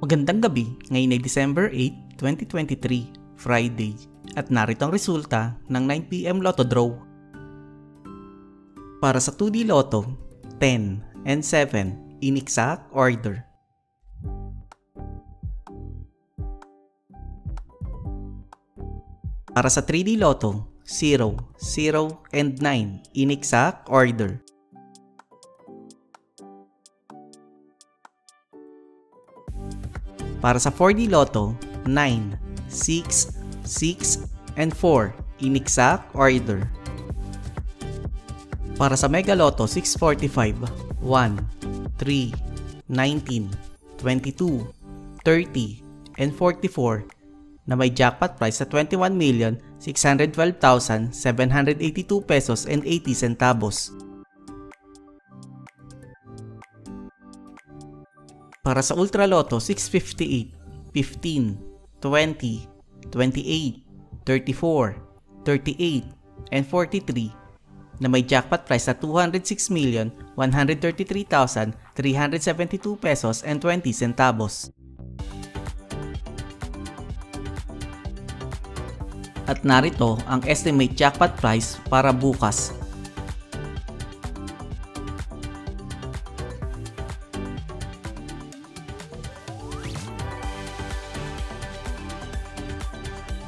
Magandang gabi, ngayon ay December 8, 2023, Friday, at narito ang resulta ng 9pm Lotto Draw. Para sa 2D Lotto, 10 and 7 in exact order. Para sa 3D Lotto, 0, 0, and 9 in exact order. Para sa 4D Lotto, 9, 6, 6, and 4 in exact order. Para sa Mega Lotto 645, 1, 3, 19, 22, 30, and 44 na may jackpot price sa 21,612,782 pesos and 80 centavos. Para sa Ultra Lotto 658, 15, 20, 28, 34, 38, and 43 na may jackpot price sa 206,133,372 pesos and 20 centavos. At narito ang estimate jackpot price para bukas,